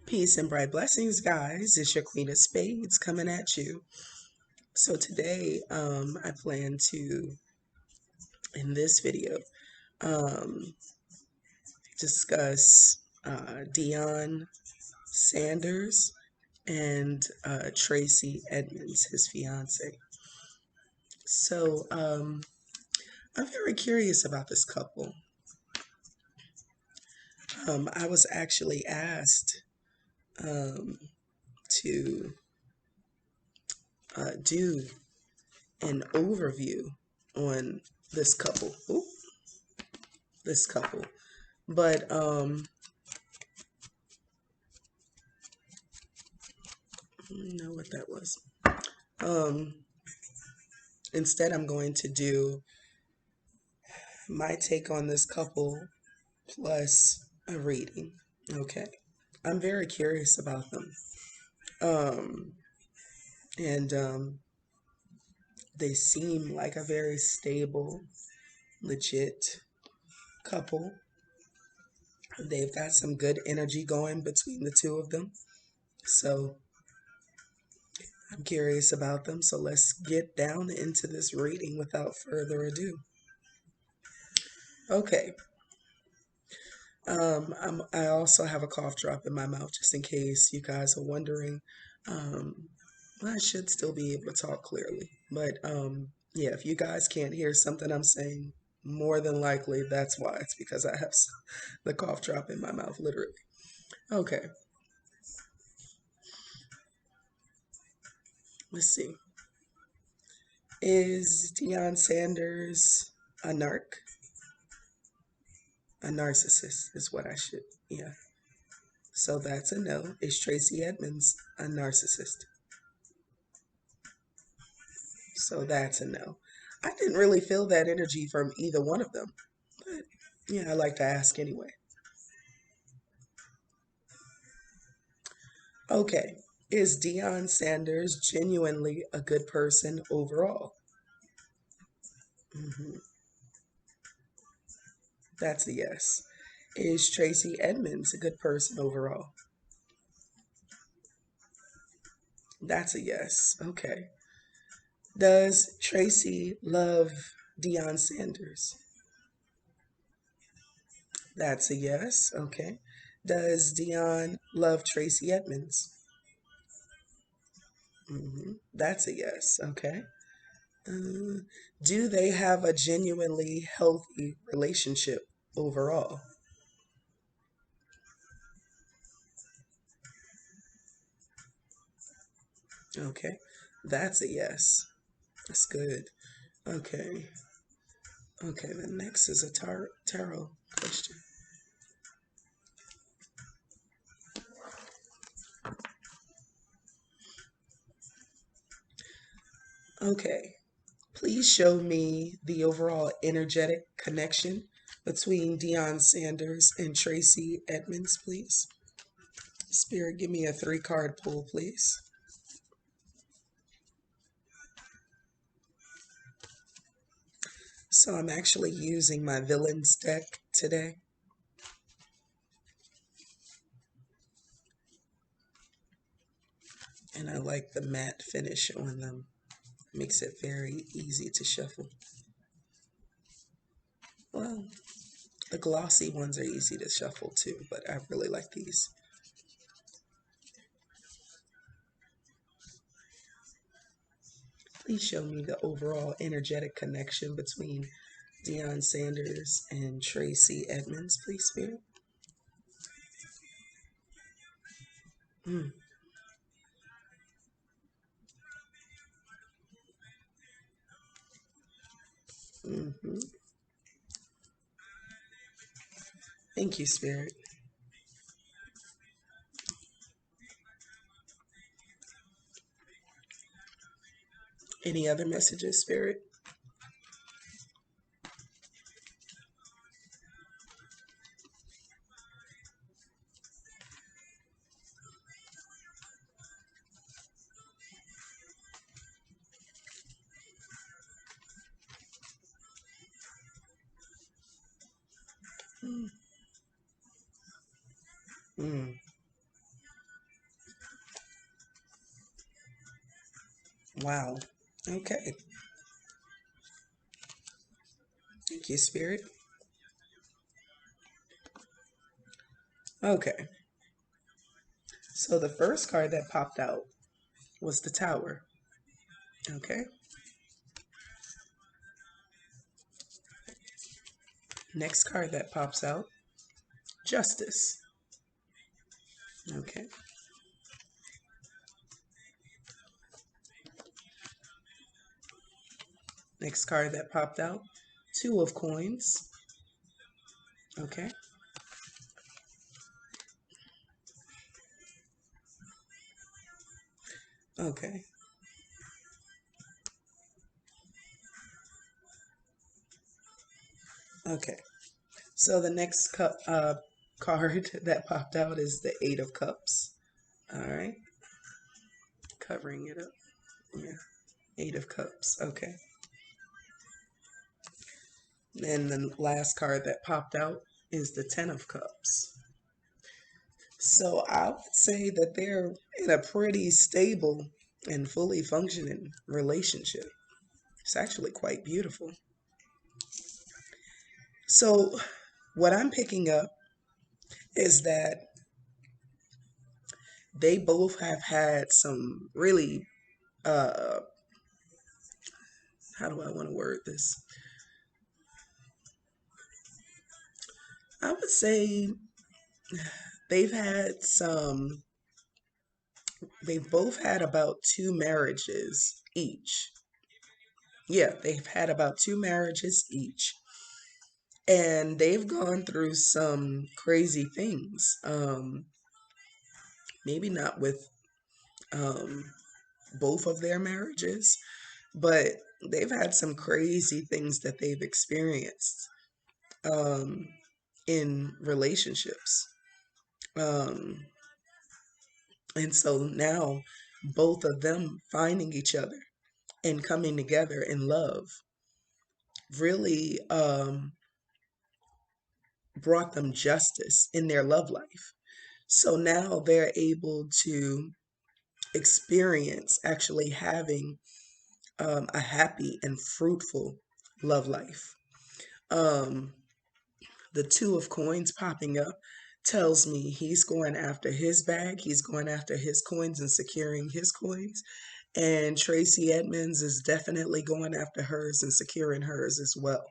Peace and bright blessings, guys. It's your Queen of Spades coming at you. So today, I plan to, in this video, um, discuss Deion Sanders and Tracey Edmonds, his fiance. So I'm very curious about this couple. I was actually asked to do an overview on this couple. Ooh, this couple. But I don't know what that was. Um, Instead, I'm going to do my take on this couple plus a reading. Okay. I'm very curious about them. Um, and they seem like a very stable, legit couple. They've got some good energy going between the two of them. So I'm curious about them. So let's get down into this reading without further ado. Okay. I also have a cough drop in my mouth just in case you guys are wondering. Um, I should still be able to talk clearly. But yeah, if you guys can't hear something I'm saying, more than likely that's why. It's because I have the cough drop in my mouth, literally. Okay, let's see. Is Deion Sanders a narc? A narcissist is what I should, yeah. So that's a no. Is Tracey Edmonds a narcissist? So that's a no. I didn't really feel that energy from either one of them. But yeah, I like to ask anyway. Okay. Is Deion Sanders genuinely a good person overall? hmm That's a yes. Is Tracey Edmonds a good person overall? That's a yes. Okay. Does Tracey love Deion Sanders? That's a yes. Okay. Does Deion love Tracey Edmonds? That's a yes. Okay. Uh, do they have a genuinely healthy relationship overall? Okay. That's a yes. That's good. Okay. Okay. The next is a tarot question. Okay. Please show me the overall energetic connection between Deion Sanders and Tracey Edmonds, please. Spirit, give me a 3 card pull, please. So I'm actually using my villains deck today. And I like the matte finish on them. Makes it very easy to shuffle. Well, the glossy ones are easy to shuffle too, but I really like these. Please show me the overall energetic connection between Deion Sanders and Tracey Edmonds, please, Spirit. Mm. hmm Thank you, Spirit. Any other messages, Spirit? Mm. Mm. Wow. Okay. Thank you, Spirit. Okay. So the first card that popped out was the Tower. Okay. Next card that pops out, Justice. Okay. Next card that popped out, Two of Coins. Okay. Okay. Okay. So the next card that popped out is the Eight of Cups. All right. Covering it up. Yeah. Eight of Cups. Okay. And the last card that popped out is the Ten of Cups. So I would say that they're in a pretty stable and fully functioning relationship. It's actually quite beautiful. So what I'm picking up is that they both have had some really, uh, how do I want to word this? I would say they've had some, they've both had about two marriages each. Yeah, they've had about two marriages each. And they've gone through some crazy things. Maybe not with um, both of their marriages, but they've had some crazy things that they've experienced um, in relationships. Um, and so now both of them finding each other and coming together in love really brought them justice in their love life. So now they're able to experience actually having a happy and fruitful love life. Um, the Two of Coins popping up tells me he's going after his bag, he's going after his coins and securing his coins. And Tracey Edmonds is definitely going after hers and securing hers as well.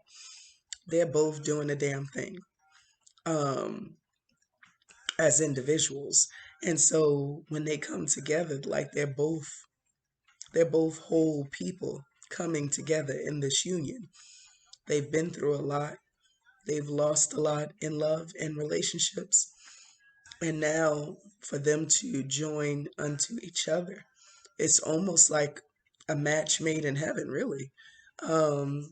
They're both doing the damn thing um, as individuals. And so when they come together, like they're both whole people coming together in this union. They've been through a lot. They've lost a lot in love and relationships. And now for them to join unto each other, it's almost like a match made in heaven, really. Um,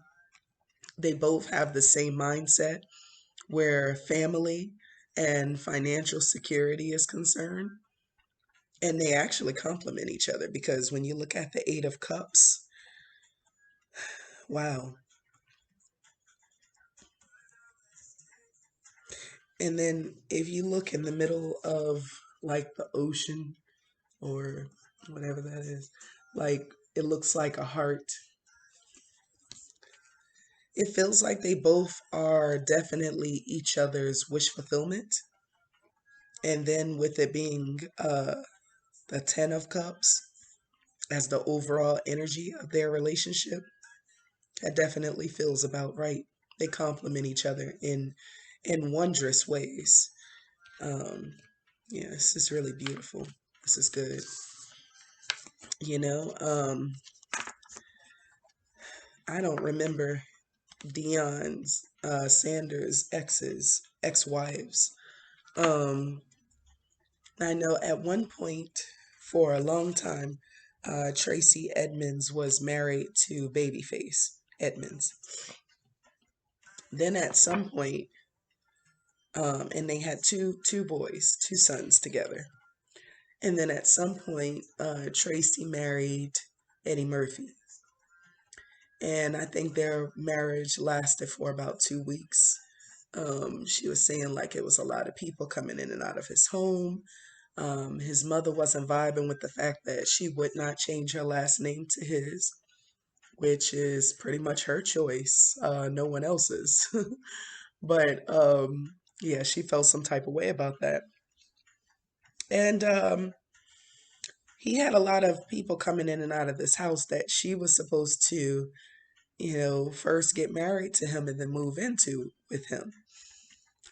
they both have the same mindset where family and financial security is concerned. And they actually complement each other because when you look at the Eight of Cups, wow. And then if you look in the middle of like the ocean or whatever that is, like it looks like a heart. It feels like they both are definitely each other's wish fulfillment. And then with it being the Ten of Cups as the overall energy of their relationship, that definitely feels about right. They complement each other in wondrous ways. Um, yeah, this is really beautiful. This is good. You know, I don't remember Deion's Sanders' ex-wives. Um, I know at one point for a long time, Tracey Edmonds was married to Babyface Edmonds. Then at some point, and they had two boys, two sons together. And then at some point, Tracey married Eddie Murphy. And I think their marriage lasted for about 2 weeks. She was saying like it was a lot of people coming in and out of his home. His mother wasn't vibing with the fact that she would not change her last name to his, which is pretty much her choice, no one else's. But yeah, she felt some type of way about that. And he had a lot of people coming in and out of this house that she was supposed to, first get married to him and then move into with him.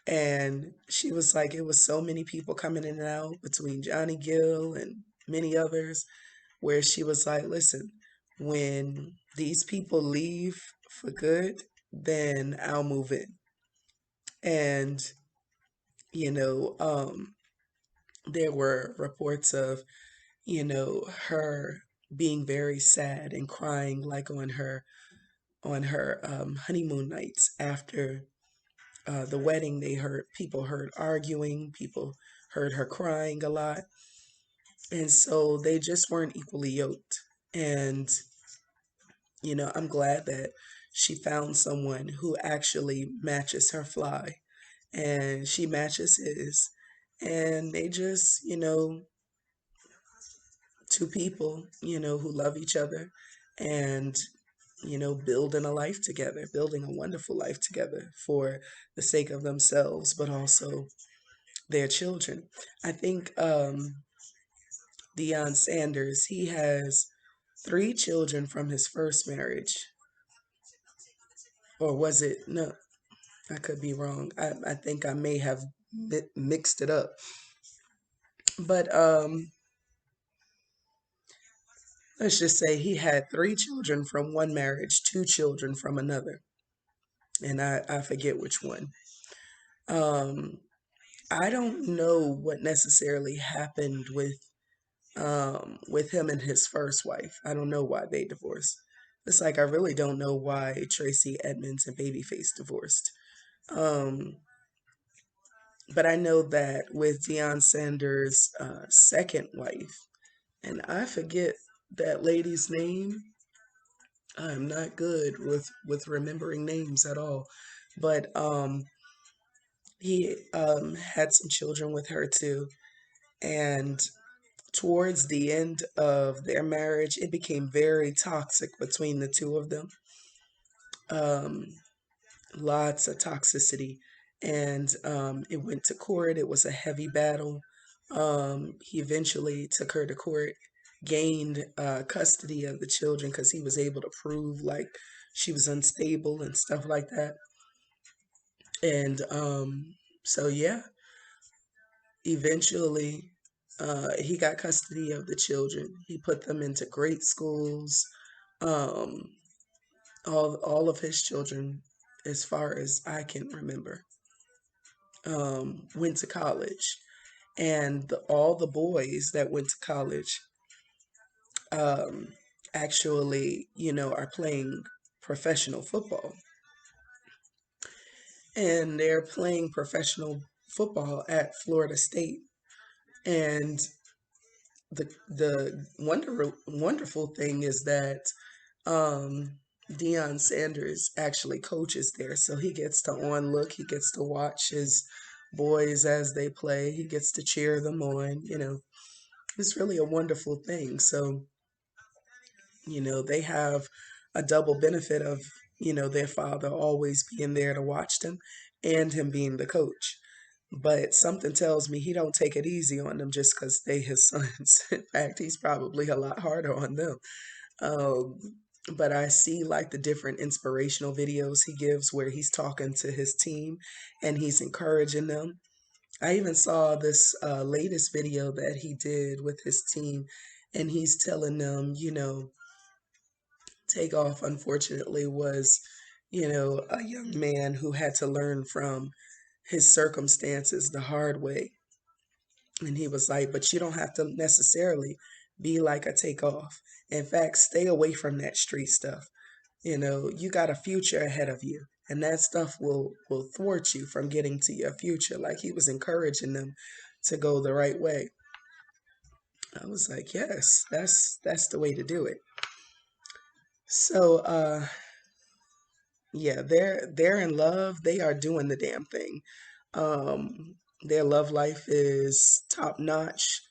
And she was like, it was so many people coming in and out between Johnny Gill and many others, where she was like, listen, when these people leave for good, then I'll move in. And, you know, um, there were reports of, her being very sad and crying like on her honeymoon nights after the wedding. They heard people heard arguing, people heard her crying a lot, and so they just weren't equally yoked. And I'm glad that she found someone who actually matches her fly, and she matches his, and they just two people who love each other, and building a life together, building a wonderful life together for the sake of themselves, but also their children. I think Deion Sanders, he has three children from his first marriage. Or was it? No, I could be wrong. I think I may have mixed it up. But let's just say he had three children from one marriage, two children from another. And I forget which one. Um, I don't know what necessarily happened with him and his first wife. I don't know why they divorced. It's like I really don't know why Tracey Edmonds and Babyface divorced. Um, but I know that with Deion Sanders' second wife, and I forget that lady's name. I'm not good with remembering names at all, but he had some children with her too, and towards the end of their marriage, it became very toxic between the two of them. Um, Lots of toxicity, and it went to court. It was a heavy battle. He eventually took her to court, gained custody of the children because he was able to prove like she was unstable and stuff like that. And so, yeah, eventually he got custody of the children. He put them into great schools. Um, all of his children, as far as I can remember, went to college, and all the boys that went to college um, actually, are playing professional football, and they're playing professional football at Florida State. And the wonderful thing is that Deion Sanders actually coaches there, so he gets to on look, he gets to watch his boys as they play, he gets to cheer them on. It's really a wonderful thing. So they have a double benefit of their father always being there to watch them and him being the coach. But something tells me he don't take it easy on them just because they his sons. In fact, he's probably a lot harder on them. Um, but I see like the different inspirational videos he gives where he's talking to his team and he's encouraging them. I even saw this latest video that he did with his team, and he's telling them, Takeoff, unfortunately, was, a young man who had to learn from his circumstances the hard way. And he was like, but you don't have to necessarily be like a Takeoff. In fact, stay away from that street stuff. You got a future ahead of you, and that stuff will thwart you from getting to your future. Like he was encouraging them to go the right way. I was like, yes, that's the way to do it. So yeah, they're in love. They are doing the damn thing. Um Their love life is top notch.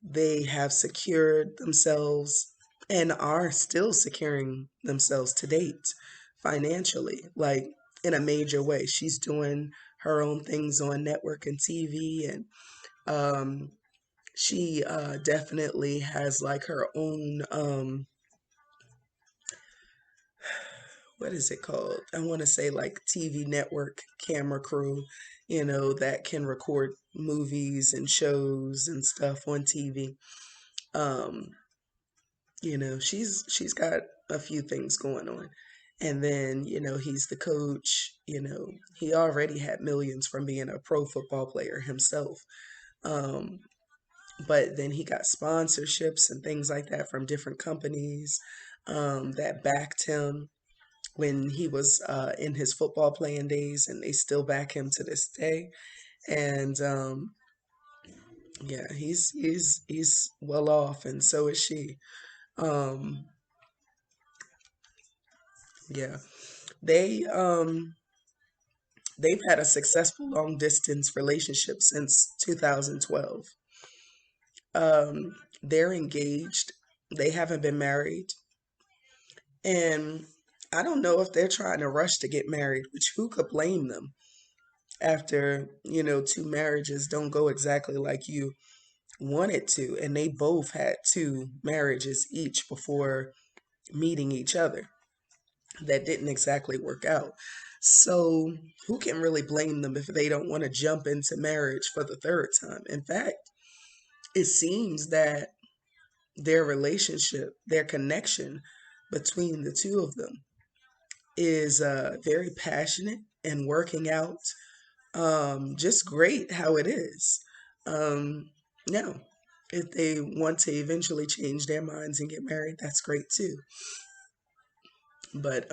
They have secured themselves and are still securing themselves to date financially, like in a major way. She's doing her own things on network and TV, and um, she definitely has like her own what is it called? I want to say like TV network camera crew, that can record movies and shows and stuff on TV. Um, she's got a few things going on. And then, he's the coach, he already had millions from being a pro football player himself. Um, but then he got sponsorships and things like that from different companies that backed him when he was in his football playing days, and they still back him to this day. And yeah, he's well off, and so is she. Um, yeah, they they've had a successful long distance relationship since 2012. They're engaged. They haven't been married, and I don't know if they're trying to rush to get married, which who could blame them after, two marriages don't go exactly like you wanted to. And they both had two marriages each before meeting each other that didn't exactly work out. So who can really blame them if they don't want to jump into marriage for the third time? In fact, it seems that their relationship, their connection between the two of them is very passionate and working out just great how it is. Now, if they want to eventually change their minds and get married, that's great too. But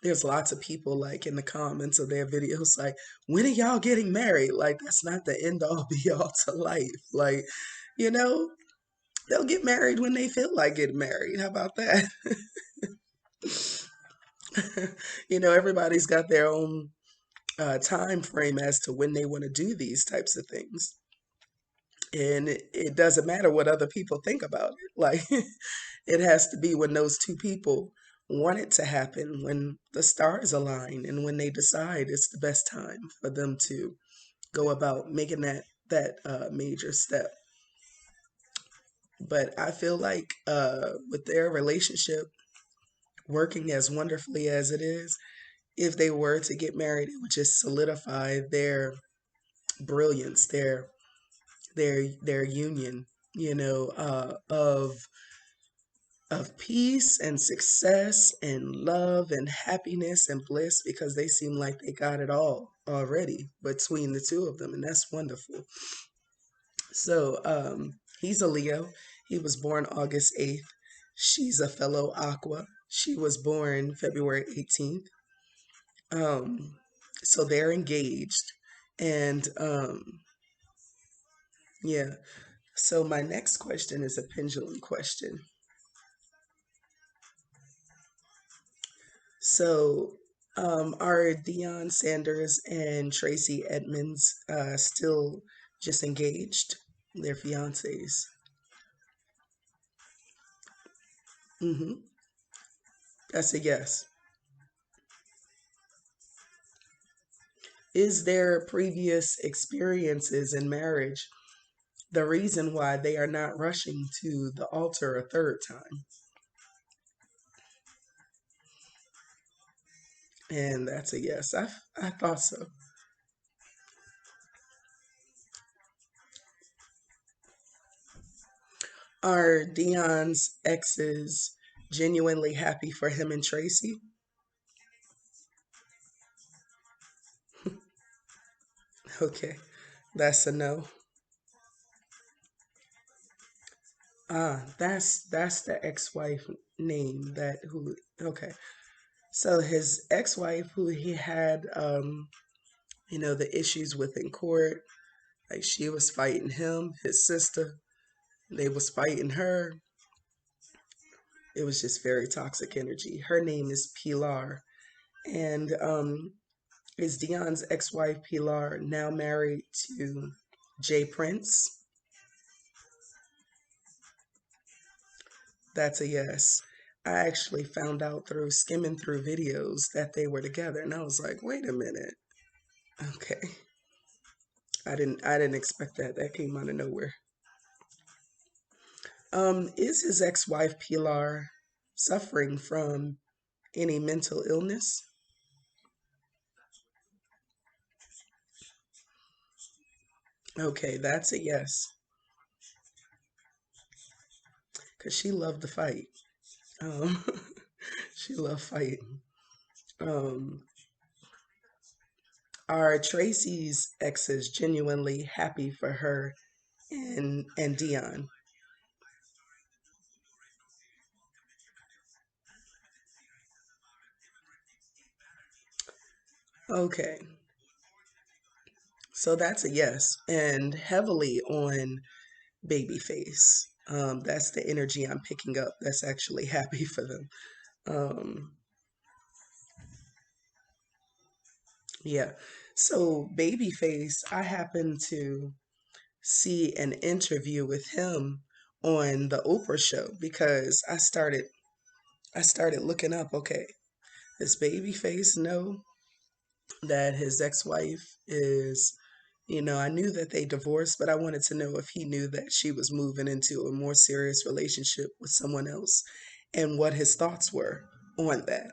there's lots of people like in the comments of their videos like, when are y'all getting married? Like, that's not the end all be all to life. Like, you know, they'll get married when they feel like getting married. How about that? Everybody's got their own time frame as to when they want to do these types of things. And it doesn't matter what other people think about it. Like, it has to be when those two people want it to happen, when the stars align, and when they decide it's the best time for them to go about making that major step. But I feel like with their relationship working as wonderfully as it is, if they were to get married, it would just solidify their brilliance, their union, of peace and success and love and happiness and bliss, because they seem like they got it all already between the two of them, and that's wonderful. So he's a Leo. He was born August 8th. She's a fellow Aqua. She was born February 18th. So they're engaged. And yeah. So my next question is a pendulum question. So are Deion Sanders and Tracey Edmonds still just engaged? Their fiancés. Mm-hmm. That's a yes. Is their previous experiences in marriage the reason why they are not rushing to the altar a third time? And that's a yes. I thought so. Are Deion's exes genuinely happy for him and Tracey? Okay, that's a no. That's the ex-wife name that who. Okay, so his ex-wife who he had the issues with in court, like she was fighting him, his sister, they was fighting her. It was just very toxic energy. Her name is Pilar, and Is Deion's ex-wife Pilar now married to Jay Prince? That's a yes. I actually found out through skimming through videos that they were together, and I was like, wait a minute. Okay. I didn't expect that. That came out of nowhere. Is his ex-wife Pilar suffering from any mental illness? Okay, that's a yes. Because she loved to fight. Um, she loved fighting. Um, are Tracy's exes genuinely happy for her and Deion? Okay, so that's a yes, and heavily on Babyface. That's the energy I'm picking up. That's actually happy for them. Um, yeah. So Babyface, I happened to see an interview with him on the Oprah show because I started looking up, okay, does Babyface know that his ex-wife is, I knew that they divorced, but I wanted to know if he knew that she was moving into a more serious relationship with someone else and what his thoughts were on that.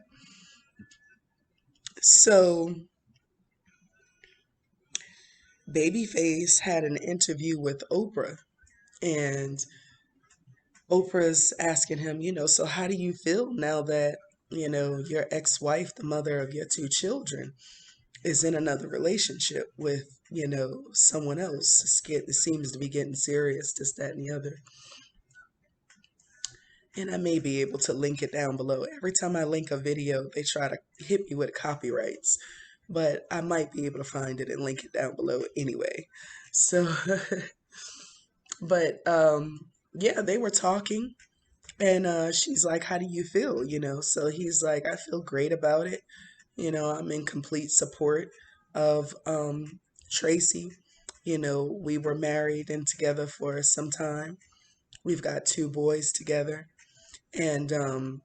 So, Babyface had an interview with Oprah, and Oprah's asking him, so how do you feel now that, your ex-wife, the mother of your two children, is in another relationship with, someone else? It seems to be getting serious, this, that, and the other. And I may be able to link it down below. Every time I link a video, they try to hit me with copyrights, but I might be able to find it and link it down below anyway. So, but yeah, they were talking, and she's like, "How do you feel?" So he's like, "I feel great about it. I'm in complete support of Tracey. We were married and together for some time. We've got two boys together." And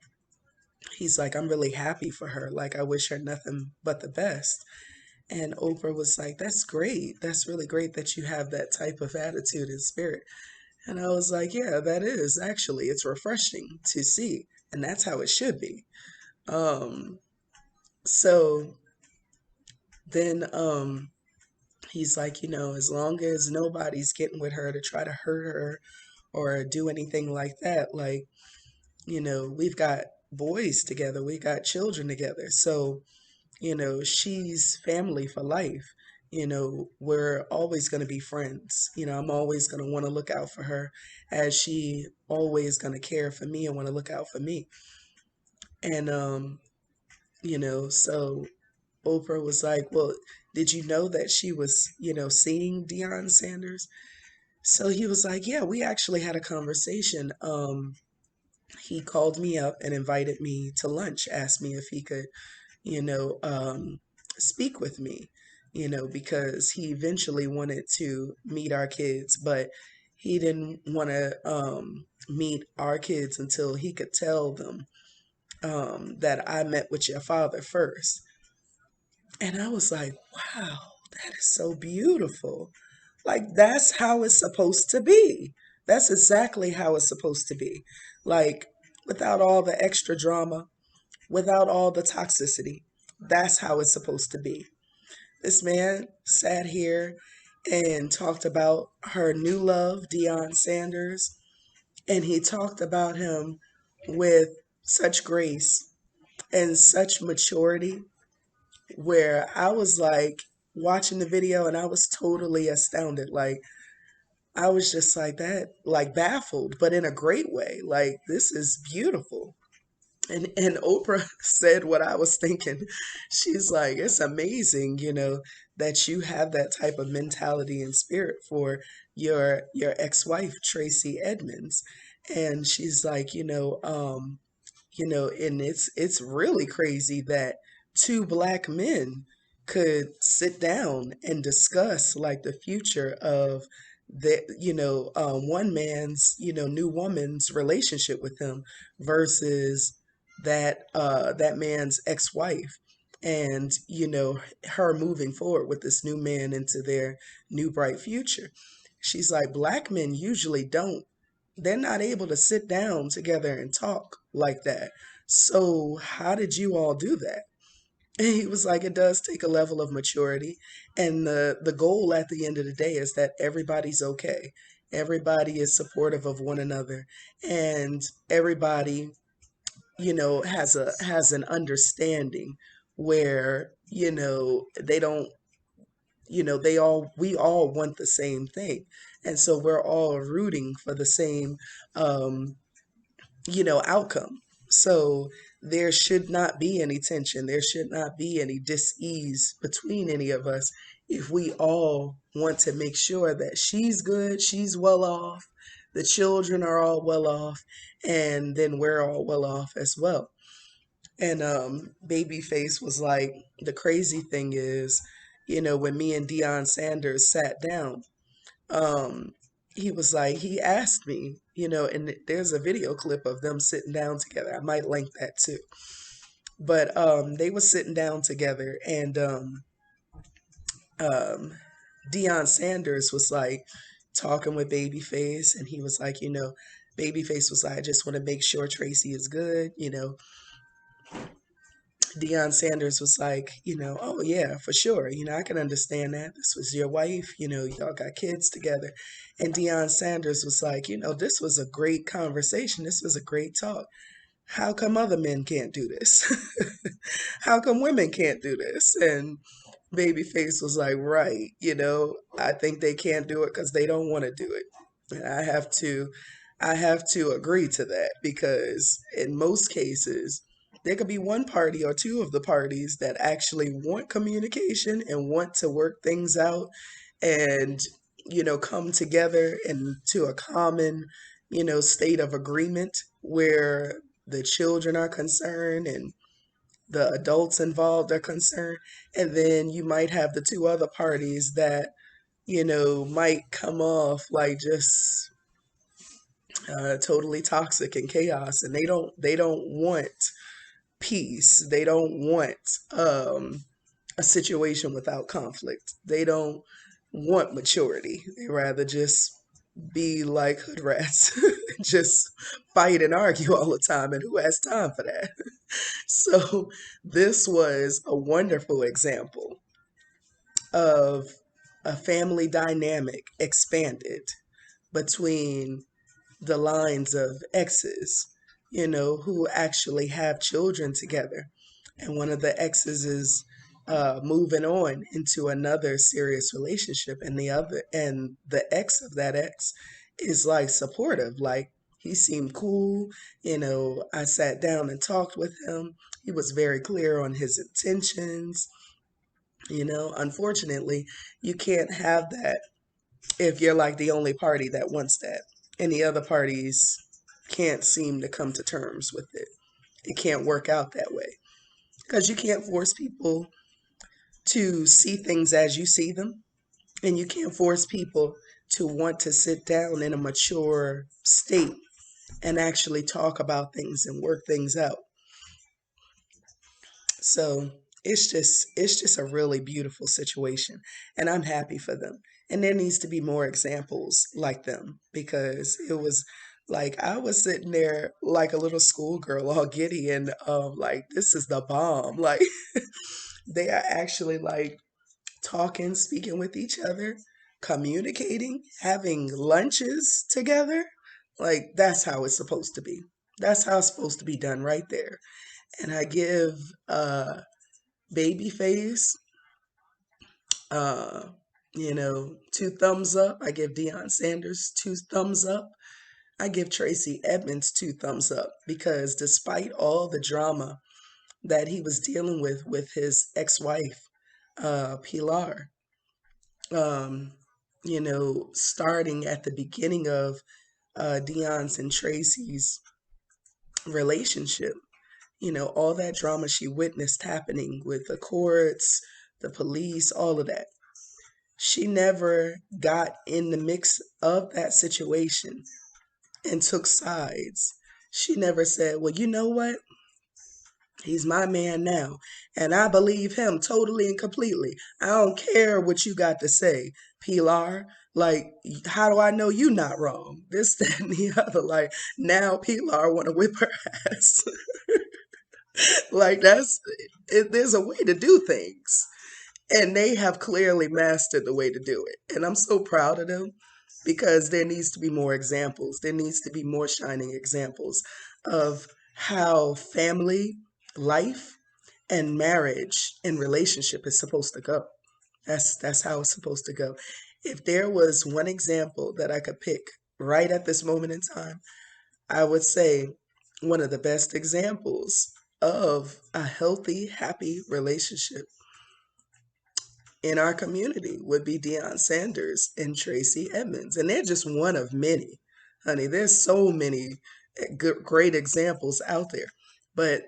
he's like, "I'm really happy for her. Like, I wish her nothing but the best." And Oprah was like, "That's great. That's really great that you have that type of attitude and spirit." And I was like, "Yeah, that is actually, it's refreshing to see. And that's how it should be." Um, so then he's like, as long as nobody's getting with her to try to hurt her or do anything like that, like, we've got boys together, we got children together. So, she's family for life. We're always going to be friends. I'm always going to want to look out for her as she always going to care for me and want to look out for me. And, so Oprah was like, "Well, did you know that she was, seeing Deion Sanders?" So he was like, "Yeah, we actually had a conversation. He called me up and invited me to lunch, asked me if he could, you know, um, speak with me, because he eventually wanted to meet our kids, but he didn't want to meet our kids until he could tell them that I met with your father first." And I was like, wow, that is so beautiful. Like, that's how it's supposed to be. That's exactly how it's supposed to be. Like, without all the extra drama, without all the toxicity. That's how it's supposed to be. This man sat here and talked about her new love, Deion Sanders, and he talked about him with such grace and such maturity, where I was like watching the video and I was totally astounded. Like, I was just like that, like baffled, but in a great way. Like, this is beautiful. And Oprah said what I was thinking. She's like, "It's amazing, that you have that type of mentality and spirit for your ex-wife, Tracey Edmonds." And she's like, and it's really crazy that two black men could sit down and discuss like the future of the one man's new woman's relationship with him versus that man's ex-wife, and her moving forward with this new man into their new bright future. She's like, black men usually don't, they're not able to sit down together and talk like that. So how did you all do that? And he was like, it does take a level of maturity. And the goal at the end of the day is that everybody's okay. Everybody is supportive of one another. And everybody, has an understanding where, they don't, we all want the same thing. And so we're all rooting for the same um, outcome. So there should not be any tension. There should not be any dis-ease between any of us if we all want to make sure that she's good, she's well off, the children are all well off, and then we're all well off as well. And Babyface was like, the crazy thing is, when me and Deion Sanders sat down, um, he was like, he asked me, and there's a video clip of them sitting down together. I might link that too. But they were sitting down together, and um, Deion Sanders was like talking with Babyface, and he was like, Babyface was like, I just want to make sure Tracey is good. Deion Sanders was like, oh yeah, for sure. I can understand that. This was your wife, y'all got kids together. And Deion Sanders was like, this was a great conversation. This was a great talk. How come other men can't do this? How come women can't do this? And Babyface was like, right, I think they can't do it because they don't want to do it. And I have to agree to that, because in most cases, there could be one party or two of the parties that actually want communication and want to work things out and, come together into a common, state of agreement where the children are concerned and the adults involved are concerned. And then you might have the two other parties that, might come off like just totally toxic and chaos, and they don't want peace. They don't want a situation without conflict. They don't want maturity. They rather just be like hood rats, just fight and argue all the time. And who has time for that? So this was a wonderful example of a family dynamic expanded between the lines of exes, who actually have children together. And one of the exes is moving on into another serious relationship, and the ex of that ex is like supportive. Like, he seemed cool. I sat down and talked with him. He was very clear on his intentions. Unfortunately, you can't have that if you're like the only party that wants that, and the other parties can't seem to come to terms with it. It can't work out that way, because you can't force people to see things as you see them, and you can't force people to want to sit down in a mature state and actually talk about things and work things out. So it's just a really beautiful situation, and I'm happy for them. And there needs to be more examples like them, because it was like I was sitting there like a little schoolgirl, all giddy, and like, this is the bomb. Like, they are actually like talking, speaking with each other, communicating, having lunches together. Like, that's how it's supposed to be. That's how it's supposed to be done right there. And I give Babyface, uh, two thumbs up. I give Deion Sanders two thumbs up. I give Tracey Edmonds two thumbs up, because despite all the drama that he was dealing with his ex-wife, Pilar, um, starting at the beginning of Deion's and Tracey's relationship, all that drama she witnessed happening with the courts, the police, all of that. She never got in the mix of that situation and took sides. She never said, well, you know what? He's my man now. And I believe him totally and completely. I don't care what you got to say, Pilar. Like, how do I know you not wrong? This, that, and the other. Like, now Pilar want to whip her ass. Like, there's a way to do things. And they have clearly mastered the way to do it. And I'm so proud of them because there needs to be more examples. There needs to be more shining examples of how family, life, and marriage and relationship is supposed to go. That's how it's supposed to go. If there was one example that I could pick right at this moment in time, I would say one of the best examples of a healthy, happy relationship in our community would be Deion Sanders and Tracey Edmonds. And they're just one of many. Honey, there's so many great examples out there. But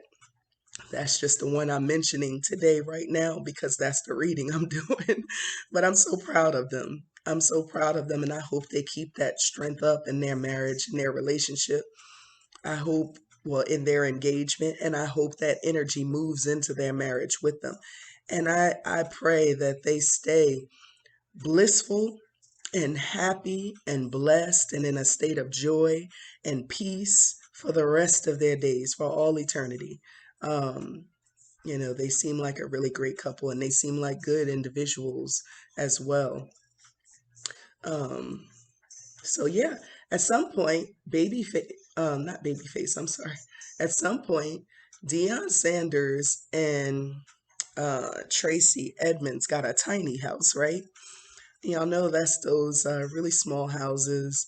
that's just the one I'm mentioning today, right now, because that's the reading I'm doing. But I'm so proud of them. I'm so proud of them, and I hope they keep that strength up in their marriage and their relationship. I hope, well, in their engagement, and I hope that energy moves into their marriage with them. And I pray that they stay blissful and happy and blessed and in a state of joy and peace for the rest of their days, for all eternity. Um, they seem like a really great couple and they seem like good individuals as well. Um, so yeah, at some point, not babyface, I'm sorry. At some point, Deion Sanders and Tracey Edmonds got a tiny house, right? Y'all know that's those really small houses.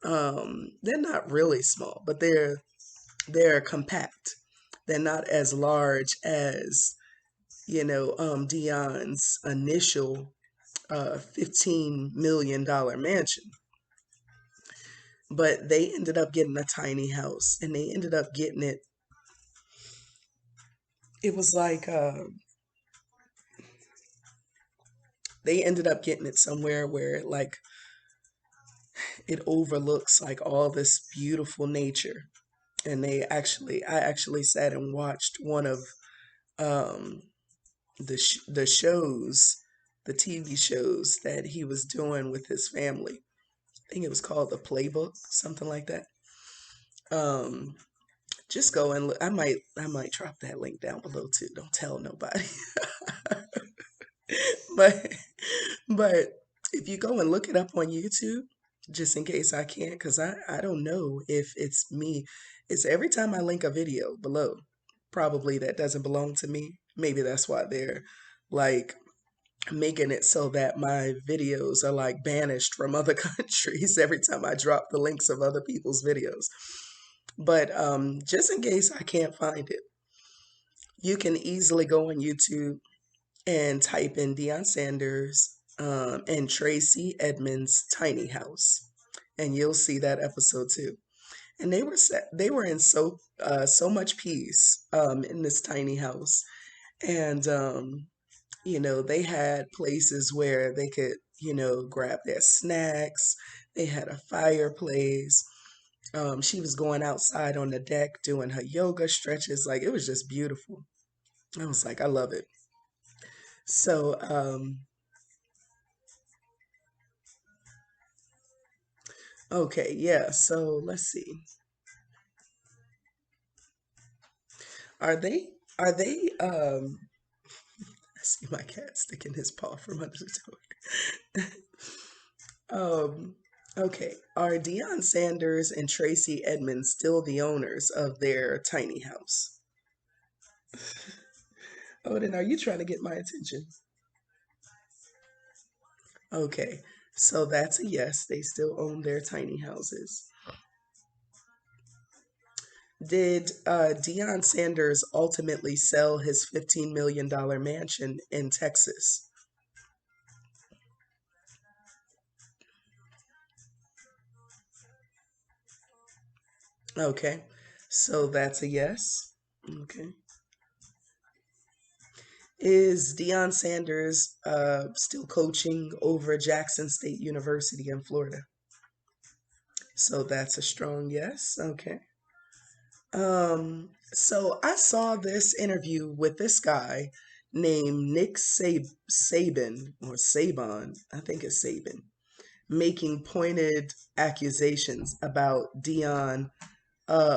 They're not really small, but they're compact. They're not as large as Deion's initial $15 million mansion. But they ended up getting a tiny house, and they ended up getting it. It was like they ended up getting it somewhere where like it overlooks like all this beautiful nature. And I actually sat and watched one of um, the shows, the TV shows that he was doing with his family. I think it was called The Playbook, something like that. Um, just go and look. I might drop that link down below too. Don't tell nobody. but but if you go and look it up on YouTube, just in case I can't, because I don't know if it's me. It's every time I link a video below, probably that doesn't belong to me. Maybe that's why they're like making it so that my videos are like banished from other countries every time I drop the links of other people's videos. But just in case I can't find it, you can easily go on YouTube and type in Deion Sanders and Tracey Edmonds' tiny house, and you'll see that episode too. And they were in so much peace in this tiny house, and they had places where they could grab their snacks. They had a fireplace. She was going outside on the deck doing her yoga stretches. Like it was just beautiful. I was like, I love it. So, okay, yeah. So let's see. Are they? Are they? I see my cat sticking his paw from under the door. um. Okay. Are Deion Sanders and Tracey Edmonds still the owners of their tiny house? Oh, then are you trying to get my attention? Okay. So that's a yes. They still own their tiny houses. Did Deion Sanders ultimately sell his $15 million mansion in Texas? Okay, so that's a yes. Okay. Is Deion Sanders still coaching over Jackson State University in Florida? So that's a strong yes. Okay. So I saw this interview with this guy named Nick Saban or Saban, I think it's Saban, making pointed accusations about Deion,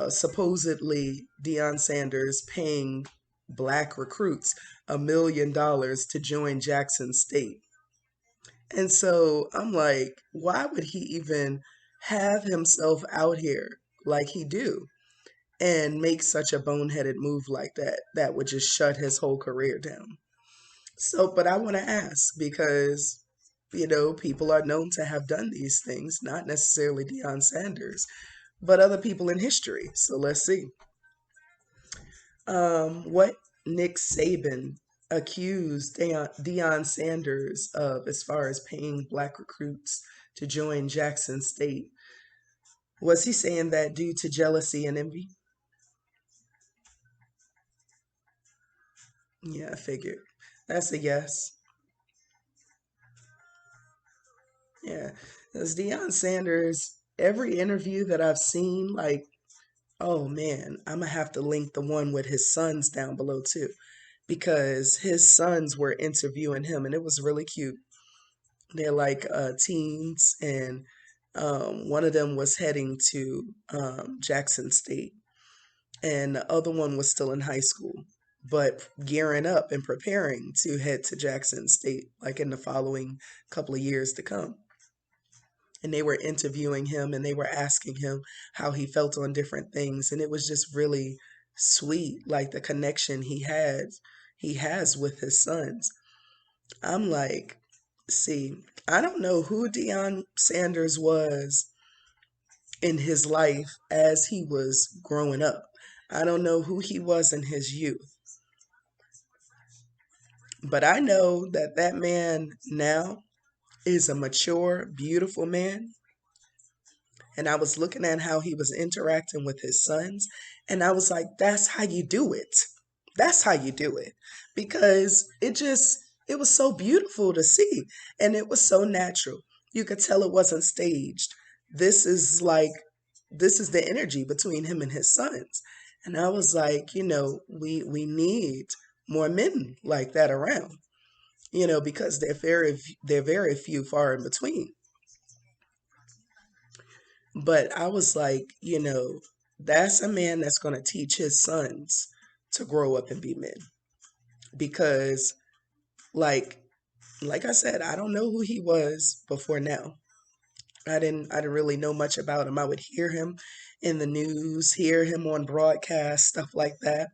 supposedly Deion Sanders paying black recruits $1 million to join Jackson State. And so I'm like, why would he even have himself out here like he do and make such a boneheaded move like that that would just shut his whole career down? So, but I want to ask because, people are known to have done these things, not necessarily Deion Sanders, but other people in history. So let's see. What Nick Saban accused Deion Sanders of as far as paying black recruits to join Jackson State. Was he saying that due to jealousy and envy? Yeah, I figured. That's a yes. Yeah. Because Deion Sanders, every interview that I've seen, like, oh man, I'm gonna have to link the one with his sons down below too, because his sons were interviewing him and it was really cute. They're like teens, and one of them was heading to Jackson State, and the other one was still in high school, but gearing up and preparing to head to Jackson State, like in the following couple of years to come. And they were interviewing him and they were asking him how he felt on different things, and it was just really sweet, like the connection he has with his sons. I'm like, see, I don't know who Deion Sanders was in his life as he was growing up. I don't know who he was in his youth, but I know that that man now is a mature, beautiful man. And I was looking at how he was interacting with his sons, and I was like, that's how you do it. That's how you do it. Because it was so beautiful to see, and it was so natural. You could tell it wasn't staged. This is like, this is the energy between him and his sons. And I was like, we need more men like that around, because they're very few far in between. But I was like, that's a man that's going to teach his sons to grow up and be men. Because, like, like I said, I don't know who he was before now. I didn't really know much about him. I would hear him in the news, hear him on broadcast, stuff like that.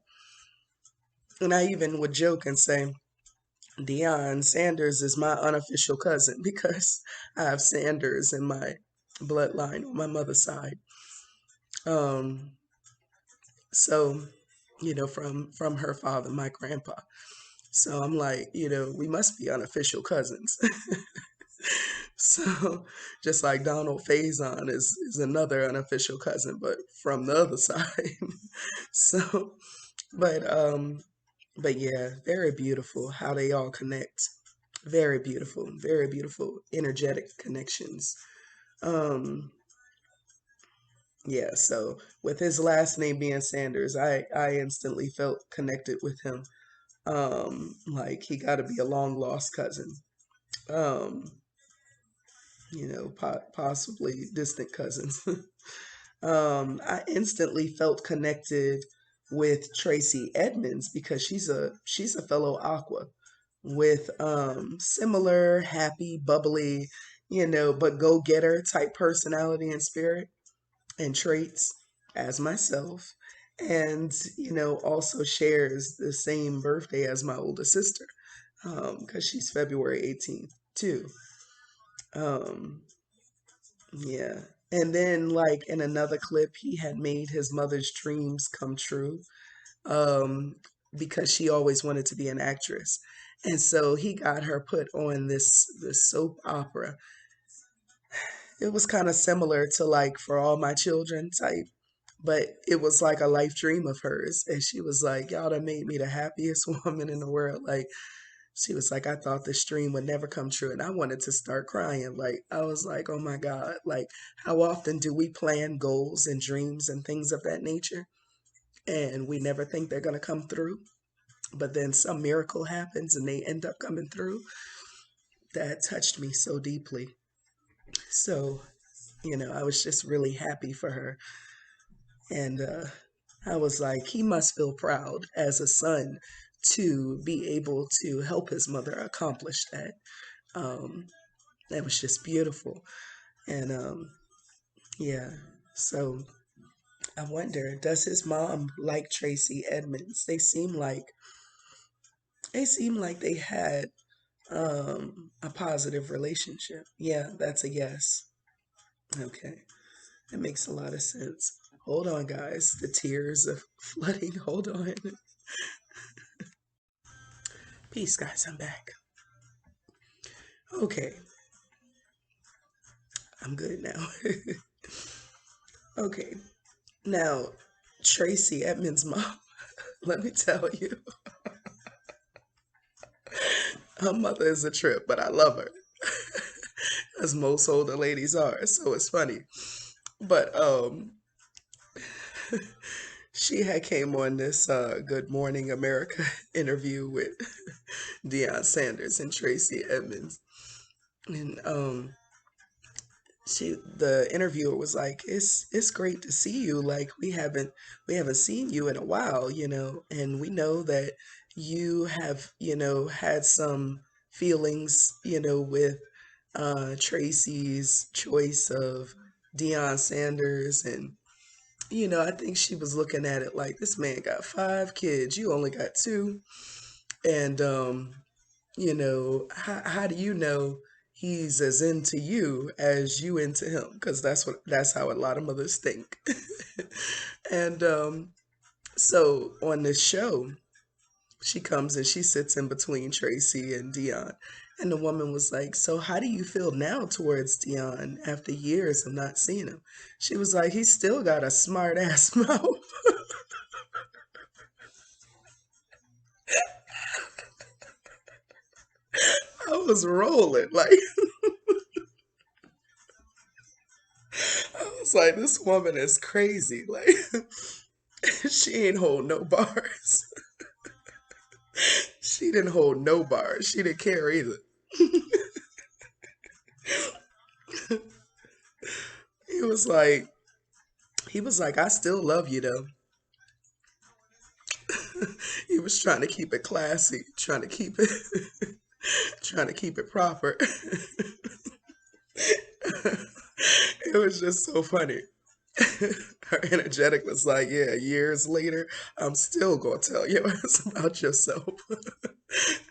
And I even would joke and say, Deion Sanders is my unofficial cousin because I have Sanders in my bloodline on my mother's side. Um, So, from her father, my grandpa. So I'm like, we must be unofficial cousins. So just like Donald Faison is another unofficial cousin, but from the other side. So, but um, but yeah, very beautiful how they all connect. Very beautiful, energetic connections. Um, yeah, so with his last name being Sanders, I instantly felt connected with him. Like he got to be a long lost cousin. Um, possibly distant cousins. I instantly felt connected with Tracey Edmonds because she's a fellow Aqua with similar happy, bubbly, but go getter type personality and spirit and traits as myself, and also shares the same birthday as my older sister, because she's February 18th too. um yeah. And then, like, in another clip, he had made his mother's dreams come true, um because she always wanted to be an actress, and so he got her put on this soap opera. It was kind of similar to like For All My Children type, but it was like a life dream of hers. And she was like, y'all done made me the happiest woman in the world. Like, she was like, I thought this dream would never come true. And I wanted to start crying. Like, I was like, oh my God, like, how often do we plan goals and dreams and things of that nature? And we never think they're going to come through. But then some miracle happens and they end up coming through. That touched me so deeply. So, I was just really happy for her. And I was like, he must feel proud as a son to be able to help his mother accomplish that. Um, that was just beautiful. And yeah, so I wonder, does his mom like Tracey Edmonds? They seem like they had a positive relationship. Yeah, that's a yes. Okay. That makes a lot of sense. Hold on, guys. The tears of flooding. Hold on. Peace, guys. I'm back. Okay. I'm good now. Okay. Now, Tracey Edmonds' mom, let me tell you, her mother is a trip, but I love her. As most older ladies are. So it's funny. But she had came on this Good Morning America interview with Deion Sanders and Tracey Edmonds. And the interviewer was like, it's great to see you. Like, we haven't seen you in a while, and we know that you have, had some feelings, with Tracy's choice of Deion Sanders. And I think she was looking at it like, this man got 5 kids, you only got 2. And how do you know he's as into you as you into him? Because that's how a lot of mothers think. And so on this show, she comes and she sits in between Tracy and Deion. And the woman was like, so how do you feel now towards Deion after years of not seeing him? She was like, he's still got a smart ass mouth. I was rolling. Like, I was like, this woman is crazy. Like, she ain't hold no bars. She didn't hold no bars. She didn't care either. He was like, I still love you though. He was trying to keep it classy, trying to keep it proper. It was just so funny. Her energetic was like, yeah, years later, I'm still gonna tell your ass about yourself.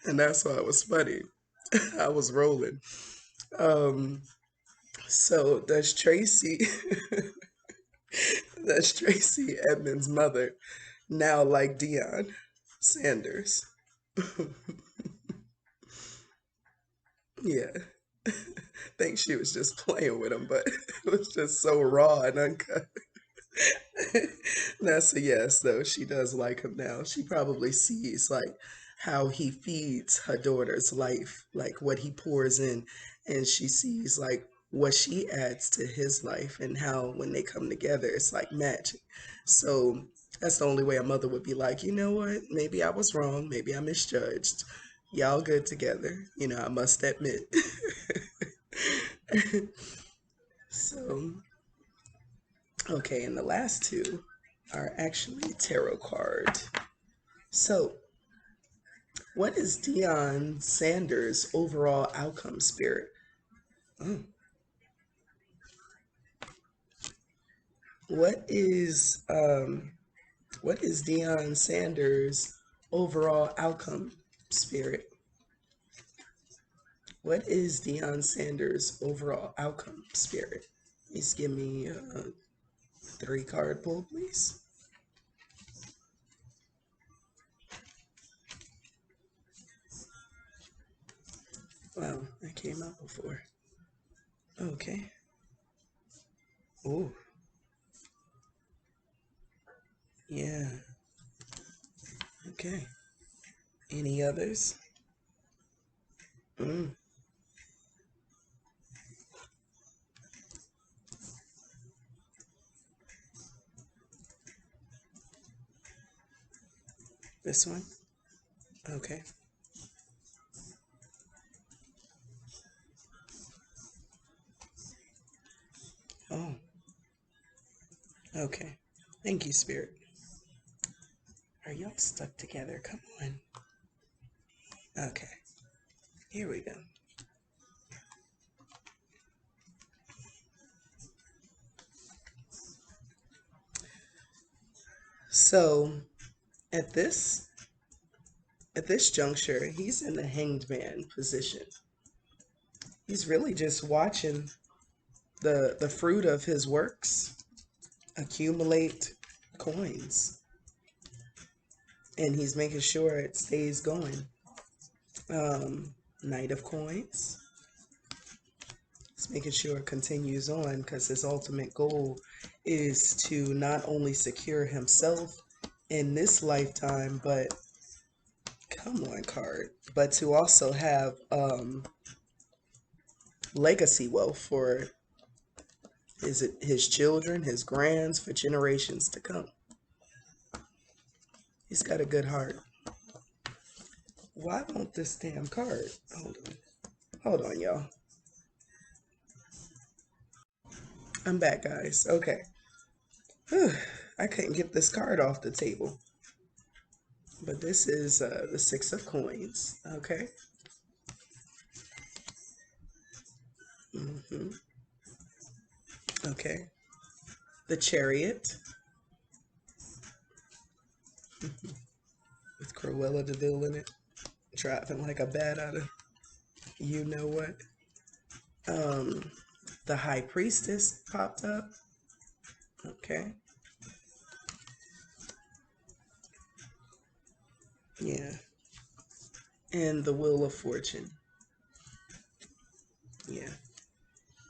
And that's why it was funny. I was rolling. Um, so does Tracy Edmonds' mother now like Deion Sanders? Yeah. Think she was just playing with him, but it was just so raw and uncut. That's a yes, though. She does like him now. She probably sees like how he feeds her daughter's life, like what he pours in, and she sees like what she adds to his life and how when they come together, it's like magic. So that's the only way a mother would be like, you know what? Maybe I was wrong. Maybe I misjudged. Y'all good together. I must admit. So, okay, and the last two are actually tarot card. So, what is Deion Sanders' overall outcome spirit? Mm. What is Deion Sanders' overall outcome spirit? What is Deion Sanders' overall outcome spirit? Please give me a 3-card pull, please. Wow, that came out before. Okay. Oh, Yeah. Okay. Any others? Mm, this one? Okay. Oh, okay. Thank you, Spirit. Are y'all stuck together? Come on. Okay. Here we go. So at this at this juncture, he's in the hanged man position. He's really just watching the fruit of his works accumulate coins, and he's making sure it stays going. Knight of coins. He's making sure it continues on because his ultimate goal is to not only secure himself in this lifetime, but come on, card, but to also have legacy wealth for his children, his grands, for generations to come. He's got a good heart. Why won't this damn card? Hold on, y'all. I'm back, guys. Okay. Whew. I couldn't get this card off the table. But this is the Six of Coins. Okay. hmm Okay. The Chariot with Cruella de Vil in it, driving like a bat out of you know what. Um, the High Priestess popped up. Okay. Yeah. And the Wheel of Fortune. Yeah.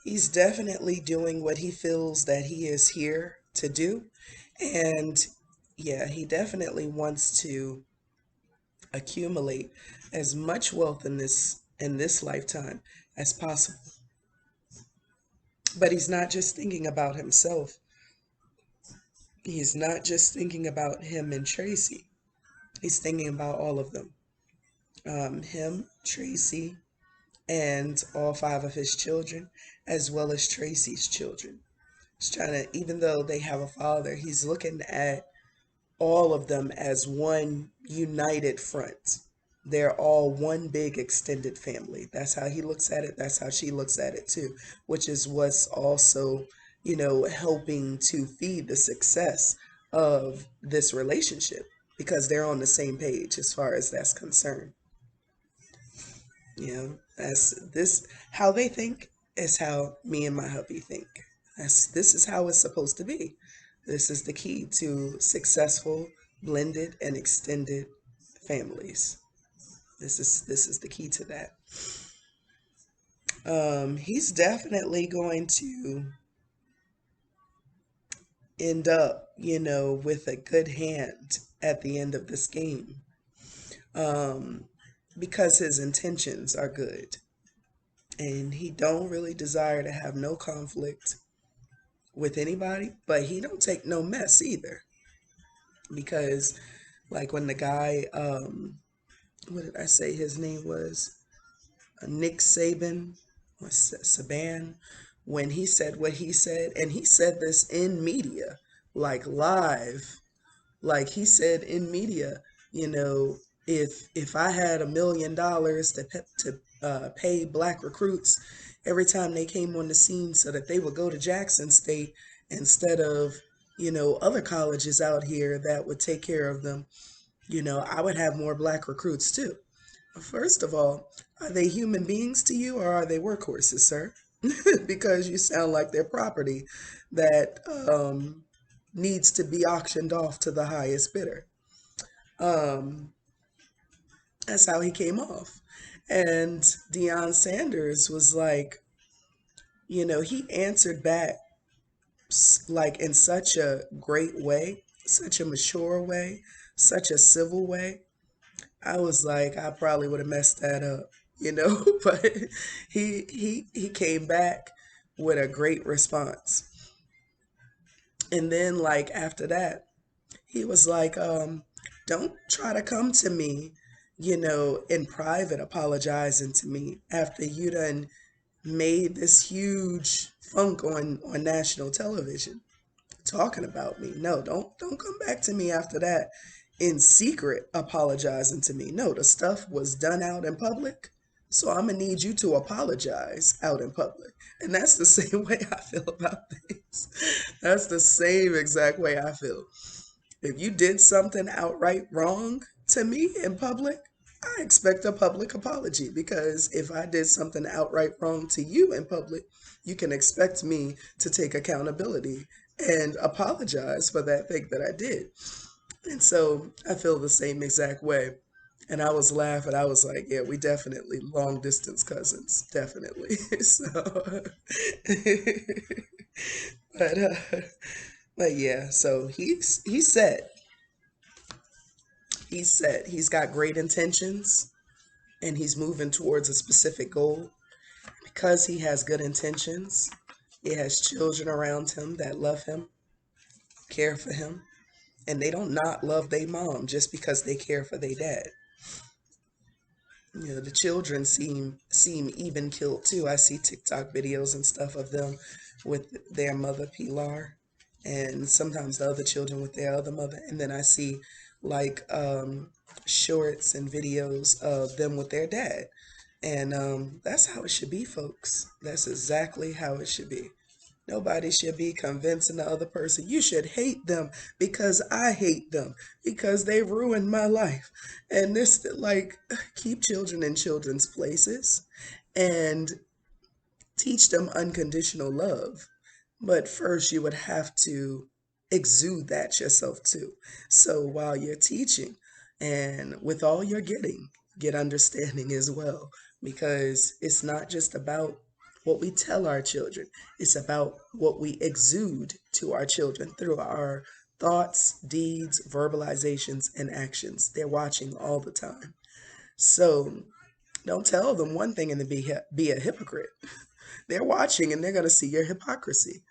He's definitely doing what he feels that he is here to do. And yeah, he definitely wants to accumulate as much wealth in this lifetime as possible. But he's not just thinking about himself. He's not just thinking about him and Tracey. He's thinking about all of them. Him, Tracey, and all five of his children, as well as Tracey's children. He's trying to, even though they have a father, he's looking at all of them as one united front. They're all one big extended family. That's how he looks at it. That's how she looks at it too, which is what's also, helping to feed the success of this relationship because they're on the same page as far as that's concerned. That's this how they think is how me and my hubby think. This is how it's supposed to be. This is the key to successful blended and extended families. This is the key to that. He's definitely going to end up, with a good hand at the end of this game. Um, because his intentions are good. And he don't really desire to have no conflict with anybody, but he don't take no mess either. Because like when the guy, what did I say his name was? Nick Saban, or Saban, when he said what he said, and he said this in media, like live, like he said in media, you know, if I had $1 million to pay black recruits every time they came on the scene so that they would go to Jackson State instead of other colleges out here that would take care of them, I would have more black recruits too. First of all, are they human beings to you or are they workhorses, sir? Because you sound like they're property that needs to be auctioned off to the highest bidder. Um, that's how he came off. And Deion Sanders was like, he answered back like in such a great way. such a mature way, such a civil way. I was like, I probably would have messed that up, you know, but he came back with a great response. And then like after that, he was like, don't try to come to me, in private apologizing to me after you done made this huge funk on national television talking about me. No, don't come back to me after that in secret apologizing to me. No, the stuff was done out in public. So I'm gonna need you to apologize out in public. And that's the same way I feel about things. That's the same exact way I feel. If you did something outright wrong to me in public, I expect a public apology, because if I did something outright wrong to you in public, you can expect me to take accountability and apologize for that thing that I did. And so I feel the same exact way. And I was laughing. I was like, yeah, we definitely long distance cousins. Definitely. So, but, uh, but yeah, so he's set. He's got great intentions and he's moving towards a specific goal. Because he has good intentions, he has children around him that love him, care for him, and they don't not love their mom just because they care for their dad. The children seem even killed too. I see TikTok videos and stuff of them with their mother Pilar, and sometimes the other children with their other mother. And then I see like shorts and videos of them with their dad. And that's how it should be, folks. That's exactly how it should be. Nobody should be convincing the other person, you should hate them because I hate them, because they ruined my life. And this, like, keep children in children's places and teach them unconditional love. But first, you would have to exude that yourself too. So while you're teaching and with all you're getting, get understanding as well. Because it's not just about what we tell our children, it's about what we exude to our children through our thoughts, deeds, verbalizations, and actions. They're watching all the time. So don't tell them one thing and then be a hypocrite. They're watching and they're going to see your hypocrisy.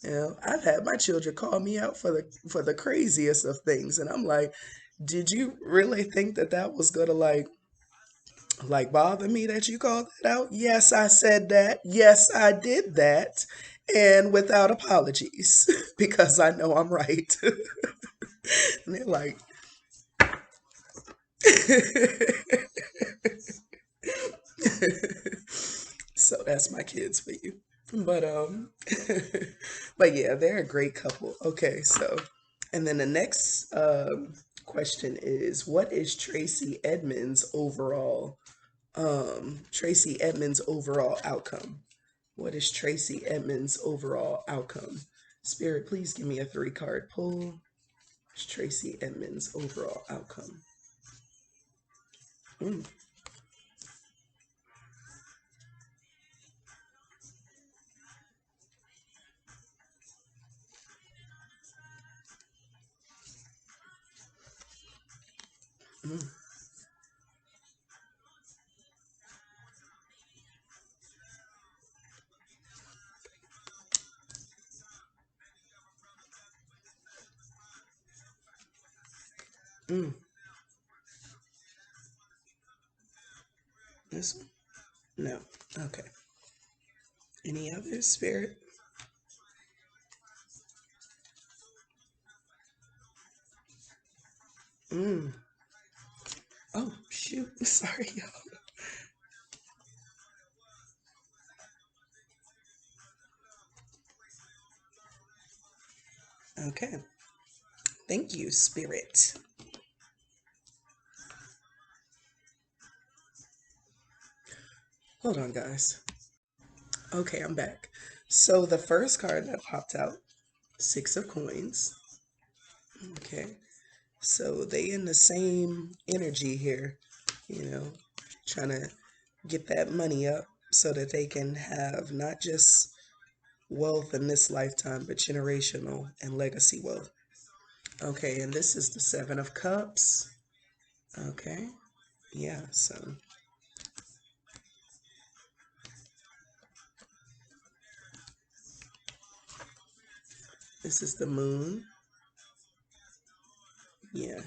I've had my children call me out for the craziest of things, and I'm like, did you really think that that was gonna like bother me that you called that out? Yes, I said that. Yes, I did that, and without apologies because I know I'm right. And they're like, so that's my kids for you. But but yeah, they're a great couple. Okay, so and then the next question is, what is Tracey Edmonds' overall outcome? What is Tracey Edmonds' overall outcome? Spirit, please give me a 3-card pull. It's Tracey Edmonds' overall outcome. Mm. Mm. Mm. This one? No. Okay. Any others, Spirit? Mm. Oh, shoot. Sorry, y'all. Okay. Thank you, Spirit. Hold on, guys. Okay, I'm back. So the first card that popped out, 6 of Coins. Okay. So they in the same energy here, you know, trying to get that money up so that they can have not just wealth in this lifetime, but generational and legacy wealth. Okay, and this is the Seven of Cups. Okay, yeah, so this is the Moon. Yeah,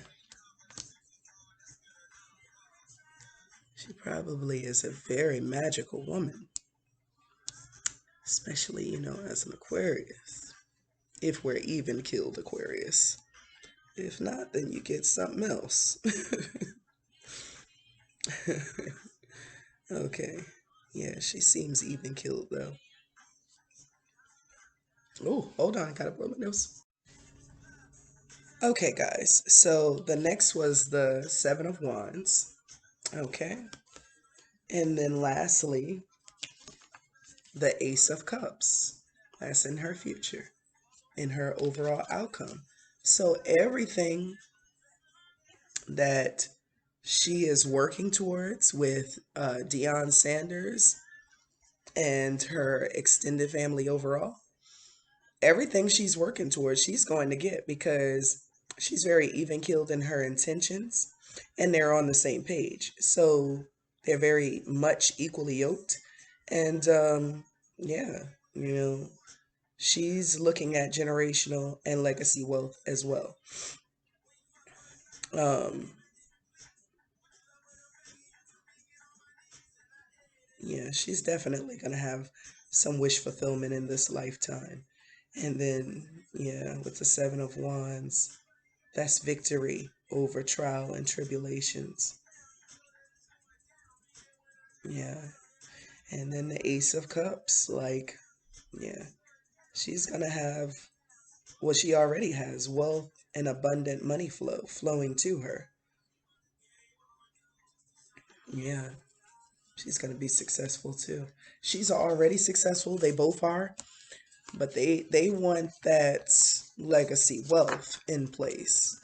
she probably is a very magical woman, especially, as an Aquarius. If we're even killed Aquarius. If not, then you get something else. Okay. Yeah, she seems even killed though. Oh, hold on, I gotta blow my nose. Okay, guys. So the next was the Seven of Wands. Okay. And then lastly, the Ace of Cups. That's in her future, in her overall outcome. So everything that she is working towards with Deion Sanders and her extended family overall, everything she's working towards, she's going to get because she's very even keeled in her intentions and they're on the same page. So they're very much equally yoked. And yeah, you know, she's looking at generational and legacy wealth as well. Um, yeah, she's definitely going to have some wish fulfillment in this lifetime. And then, yeah, with the Seven of Wands, that's victory over trial and tribulations. Yeah. And then the Ace of Cups, like, yeah, she's going to have what she already has, wealth and abundant money flow flowing to her. Yeah. She's going to be successful too. She's already successful. They both are, but they want that legacy wealth in place.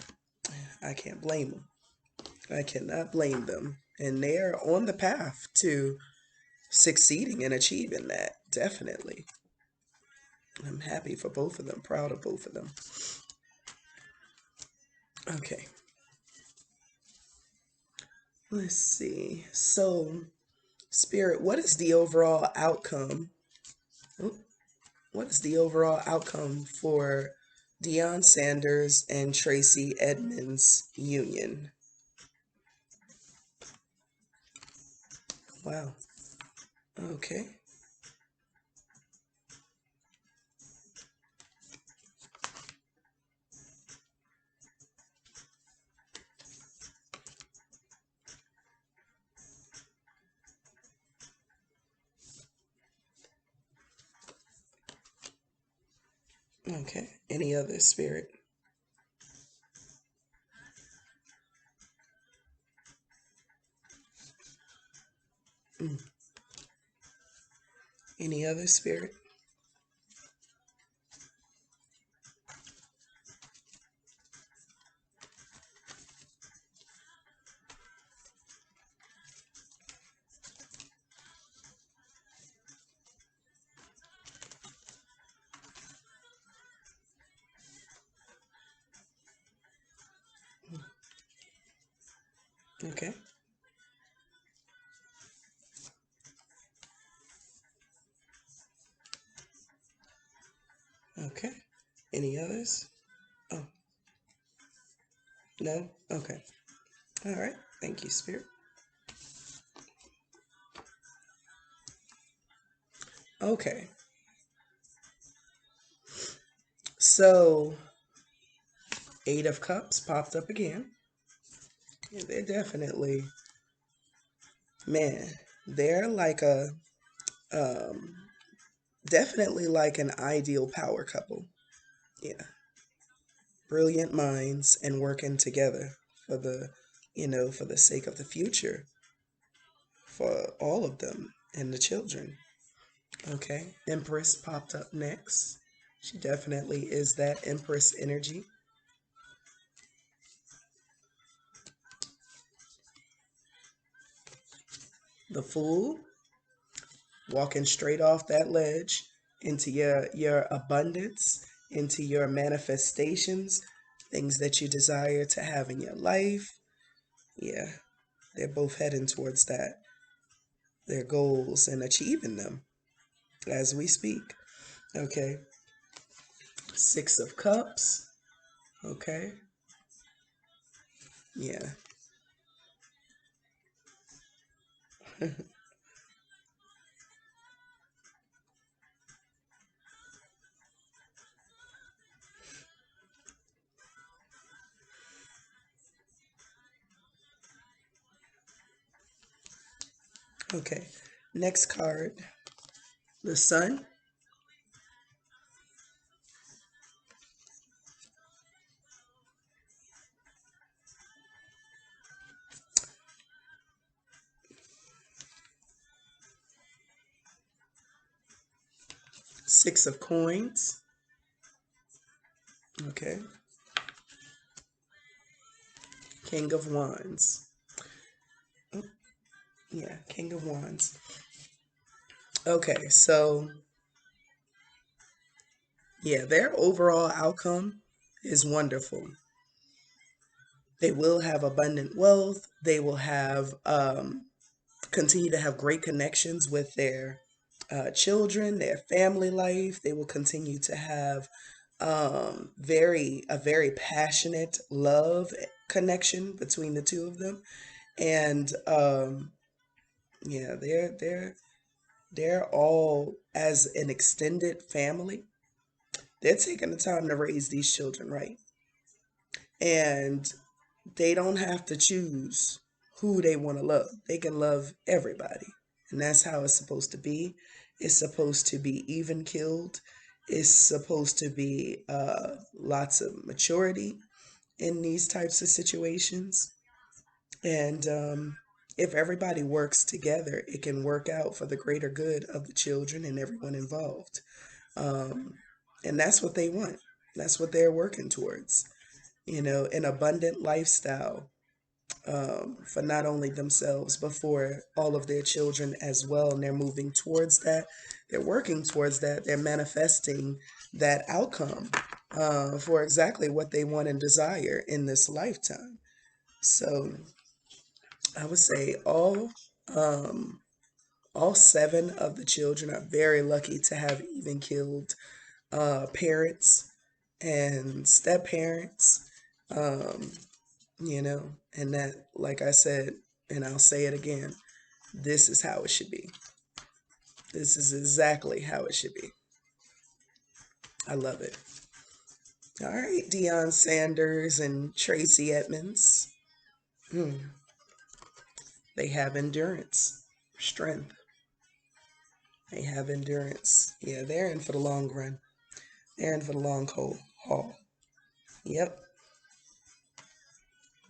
I can't blame them. I cannot blame them. And they're on the path to succeeding and achieving that. Definitely. I'm happy for both of them, proud of both of them. Okay. Let's see. So, Spirit, what is the overall outcome? What is the overall outcome for Deion Sanders and Tracey Edmonds union? Wow. Okay. Okay. Any other, Spirit? Mm. Any other, Spirit? Okay. Okay. Any others? Oh, no? Okay. All right. Thank you, Spirit. Okay. So, Eight of Cups popped up again. Yeah, they're definitely, man, they're like um, definitely like an ideal power couple. Yeah. Brilliant minds and working together for for the sake of the future for all of them and the children. Okay. Empress popped up next. She definitely is that Empress energy. The Fool, walking straight off that ledge into your abundance, into your manifestations, things that you desire to have in your life. Yeah, they're both heading towards that, their goals, and achieving them as we speak. Okay. Six of Cups. Okay. Yeah. Okay. Next card, the Sun. Six of Coins. Okay. King of Wands. Oh, yeah, King of Wands. Okay, so yeah, their overall outcome is wonderful. They will have abundant wealth. They will have continue to have great connections with their children, their family life. They will continue to have a very passionate love connection between the two of them, and yeah, they're all as an extended family. They're taking the time to raise these children right, and they don't have to choose who they want to love. They can love everybody. And that's how it's supposed to be. It's supposed to be even killed. It's supposed to be lots of maturity in these types of situations. And if everybody works together, it can work out for the greater good of the children and everyone involved. Um, and that's what they want. That's what they're working towards. An abundant lifestyle for not only themselves, but for all of their children as well. And they're moving towards that. They're working towards that. They're manifesting that outcome for exactly what they want and desire in this lifetime. So I would say um, all seven of the children are very lucky to have even killed parents and step parents. Um, and that, like I said, and I'll say it again, this is how it should be. This is exactly how it should be. I love it. All right, Deion Sanders and Tracey Edmonds. They have endurance, strength. They have endurance. Yeah, they're in for the long run. They're in for the long haul. Yep.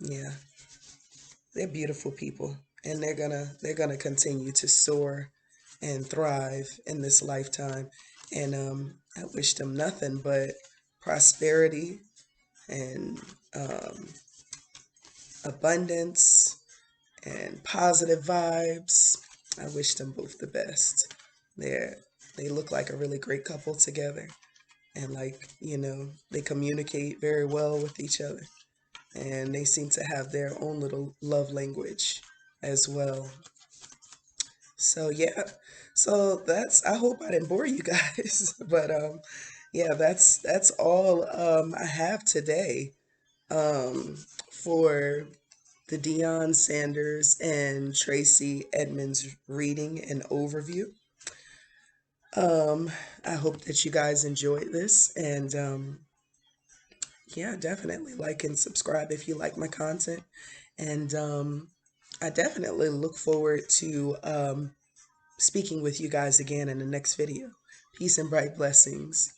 Yeah. They're beautiful people, and they're gonna continue to soar and thrive in this lifetime. And I wish them nothing but prosperity and um, abundance and positive vibes. I wish them both the best. They they look like a really great couple together, and they communicate very well with each other, and they seem to have their own little love language as well. So yeah, so that's, I hope I didn't bore you guys, but yeah, that's all I have today um for the Deion Sanders and Tracey Edmonds reading and overview. Um I hope that you guys enjoyed this, and yeah, definitely like and subscribe if you like my content. And I definitely look forward to speaking with you guys again in the next video. Peace and bright blessings.